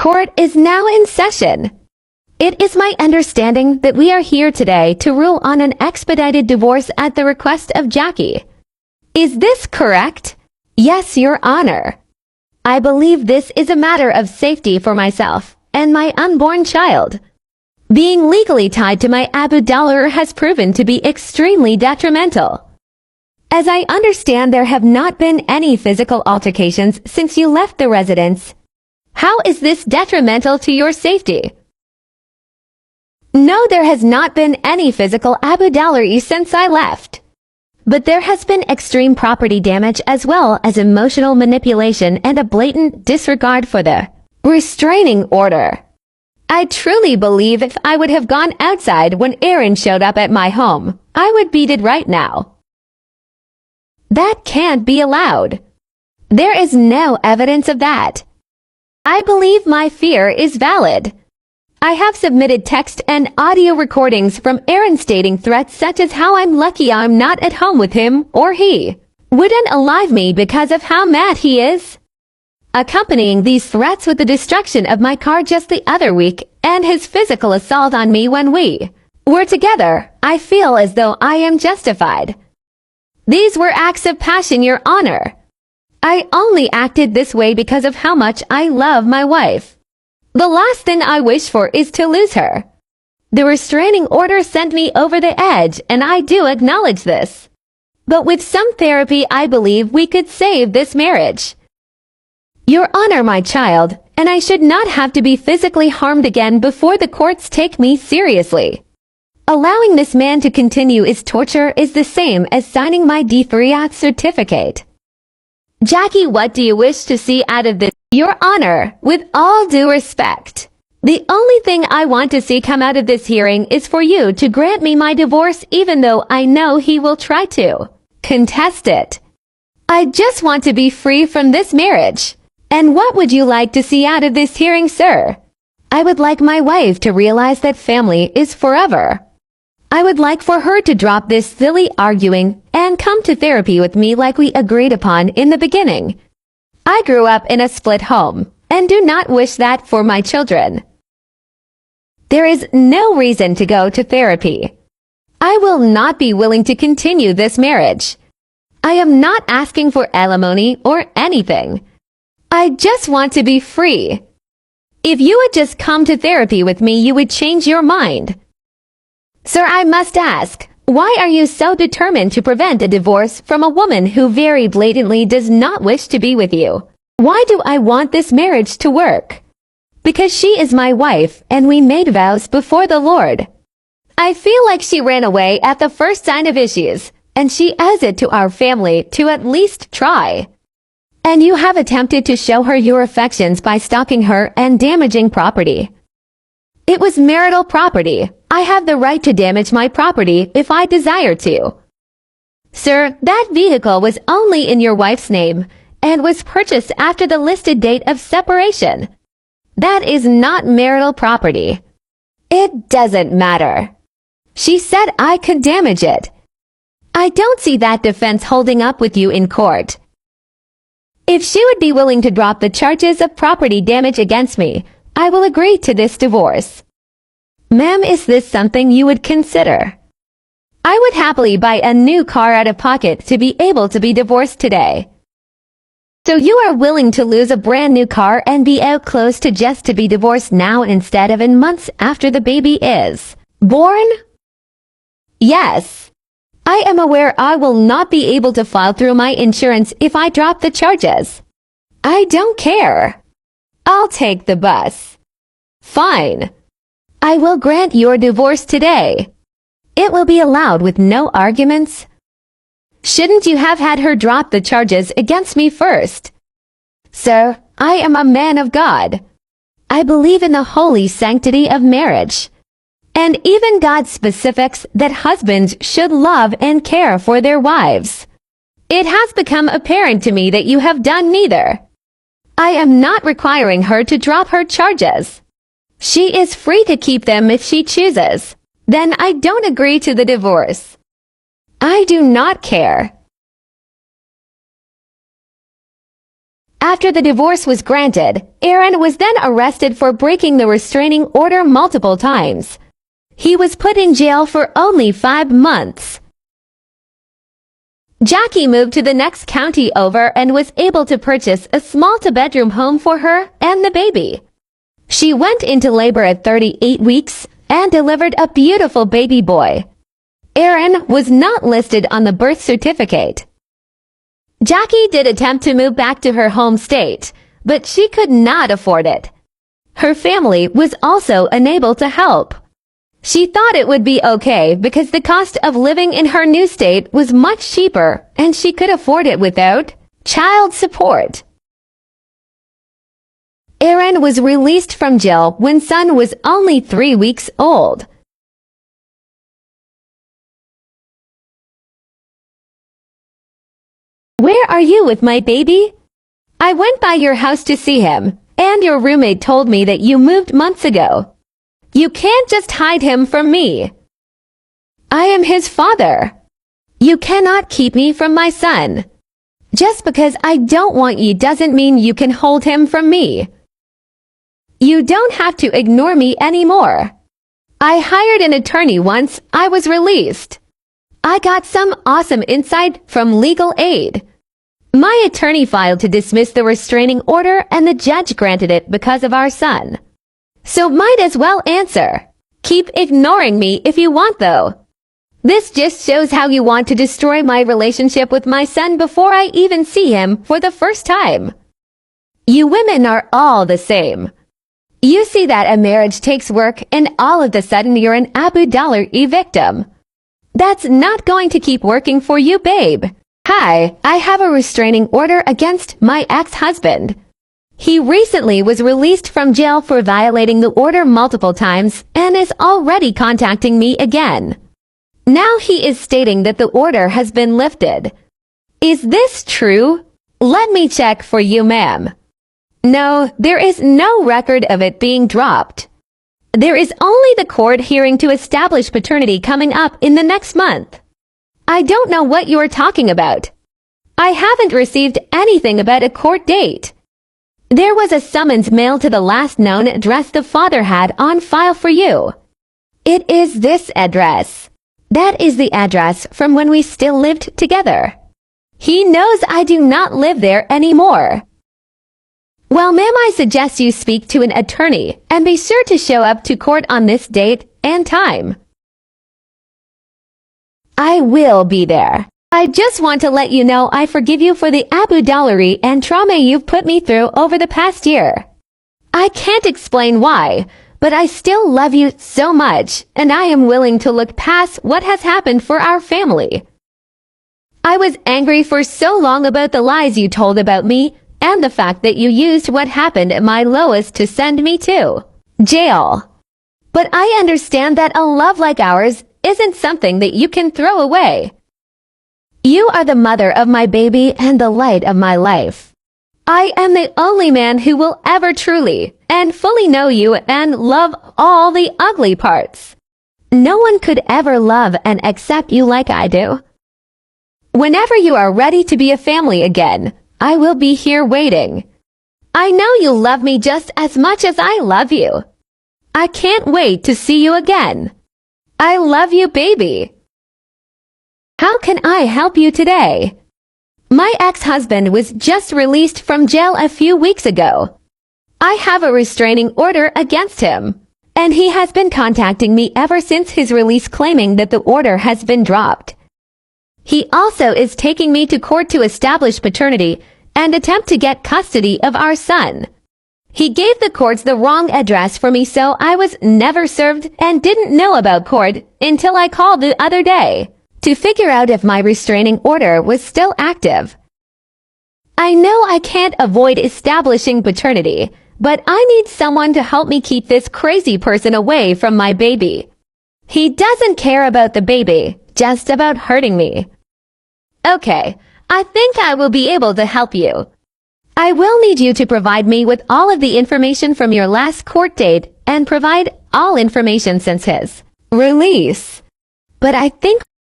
Court is now in session. It is my understanding that we are here today to rule on an expedited divorce at the request of Jackie. Is this correct? Yes, Your Honor. I believe this is a matter of safety for myself and my unborn child. Being legally tied to my Abu Dhabi has proven to be extremely detrimental. As I understand, there have not been any physical altercations since you left the residence. How is this detrimental to your safety? No, there has not been any physical Abu Dhabi since I left. But there has been extreme property damage as well as emotional manipulation and a blatant disregard for the restraining order. I truly believe if I would have gone outside when Aaron showed up at my home, I would beat it right now. That can't be allowed. There is no evidence of that. I believe my fear is valid. I have submitted text and audio recordings from Aaron stating threats such as how I'm lucky I'm not at home with him or he wouldn't alive me because of how mad he is. Accompanying these threats with the destruction of my car just the other week and his physical assault on me when we were together, I feel as though I am justified. These were acts of passion, Your Honor. I only acted this way because of how much I love my wife. The last thing I wish for is to lose her. The restraining order sent me over the edge, and I do acknowledge this. But with some therapy, I believe we could save this marriage. Your Honor, my child, and I should not have to be physically harmed again before the courts take me seriously. Allowing this man to continue his torture is the same as signing my D3 certificate. Jackie, what do you wish to see out of this? Your Honor, with all due respect, the only thing I want to see come out of this hearing is for you to grant me my divorce even though I know he will try to contest it. I just want to be free from this marriage. And what would you like to see out of this hearing, sir? I would like my wife to realize that family is forever. I would like for her to drop this silly arguing and come to therapy with me like we agreed upon in the beginning. I grew up in a split home and do not wish that for my children. There is no reason to go to therapy. I will not be willing to continue this marriage. I am not asking for alimony or anything. I just want to be free. If you would just come to therapy with me, you would change your mind. Sir, I must ask, why are you so determined to prevent a divorce from a woman who very blatantly does not wish to be with you? Why do I want this marriage to work? Because she is my wife and we made vows before the Lord. I feel like she ran away at the first sign of issues, and she owes it to our family to at least try. And you have attempted to show her your affections by stalking her and damaging property. It was marital property. I have the right to damage my property if I desire to. Sir, that vehicle was only in your wife's name and was purchased after the listed date of separation. That is not marital property. It doesn't matter. She said I could damage it. I don't see that defense holding up with you in court. If she would be willing to drop the charges of property damage against me, I will agree to this divorce. Ma'am, is this something you would consider? I would happily buy a new car out of pocket to be able to be divorced today. So you are willing to lose a brand new car and be out close to just to be divorced now instead of in months after the baby is born? Yes. I am aware I will not be able to file through my insurance if I drop the charges. I don't care. I'll take the bus. Fine. I will grant your divorce today. It will be allowed with no arguments. Shouldn't you have had her drop the charges against me first? Sir, I am a man of God. I believe in the holy sanctity of marriage. And even God specifics that husbands should love and care for their wives. It has become apparent to me that you have done neither. I am not requiring her to drop her charges. She is free to keep them if she chooses. Then I don't agree to the divorce. I do not care. After the divorce was granted, Aaron was then arrested for breaking the restraining order multiple times. He was put in jail for only 5 months. Jackie moved to the next county over and was able to purchase a small 2-bedroom home for her and the baby. She went into labor at 38 weeks and delivered a beautiful baby boy. Aaron was not listed on the birth certificate. Jackie did attempt to move back to her home state, but she could not afford it. Her family was also unable to help. She thought it would be okay because the cost of living in her new state was much cheaper and she could afford it without child support. Aaron was released from jail when son was only 3 weeks old. Where are you with my baby? I went by your house to see him, and your roommate told me that you moved months ago. You can't just hide him from me. I am his father. You cannot keep me from my son. Just because I don't want you doesn't mean you can hold him from me. You don't have to ignore me anymore. I hired an attorney once I was released. I got some awesome insight from legal aid. My attorney filed to dismiss the restraining order and the judge granted it because of our son. So might as well answer. Keep ignoring me if you want though. This just shows how you want to destroy my relationship with my son before I even see him for the first time. You women are all the same. You see that a marriage takes work and all of a sudden you're an Abu Dhabi victim. That's not going to keep working for you, babe. Hi, I have a restraining order against my ex-husband. He recently was released from jail for violating the order multiple times and is already contacting me again. Now he is stating that the order has been lifted. Is this true? Let me check for you, ma'am. No, there is no record of it being dropped. There is only the court hearing to establish paternity coming up in the next month. I don't know what you are talking about. I haven't received anything about a court date. There was a summons mailed to the last known address the father had on file for you. It is this address. That is the address from when we still lived together. He knows I do not live there anymore. Well, ma'am, I suggest you speak to an attorney and be sure to show up to court on this date and time. I will be there. I just want to let you know I forgive you for the Abu Dhabi and trauma you've put me through over the past year. I can't explain why, but I still love you so much, and I am willing to look past what has happened for our family. I was angry for so long about the lies you told about me and the fact that you used what happened at my lowest to send me to jail. But I understand that a love like ours isn't something that you can throw away. You are the mother of my baby and the light of my life. I am the only man who will ever truly and fully know you and love all the ugly parts. No one could ever love and accept you like I do. Whenever you are ready to be a family again, I will be here waiting. I know you love me just as much as I love you. I can't wait to see you again. I love you, baby. How can I help you today? My ex-husband was just released from jail a few weeks ago. I have a restraining order against him, and he has been contacting me ever since his release claiming that the order has been dropped. He also is taking me to court to establish paternity and attempt to get custody of our son. He gave the courts the wrong address for me, so I was never served and didn't know about court until I called the other day to figure out if my restraining order was still active. I know I can't avoid establishing paternity, but I need someone to help me keep this crazy person away from my baby. He doesn't care about the baby, just about hurting me. Okay, I think I will be able to help you. I will need you to provide me with all of the information from your last court date and provide all information since his release. But I think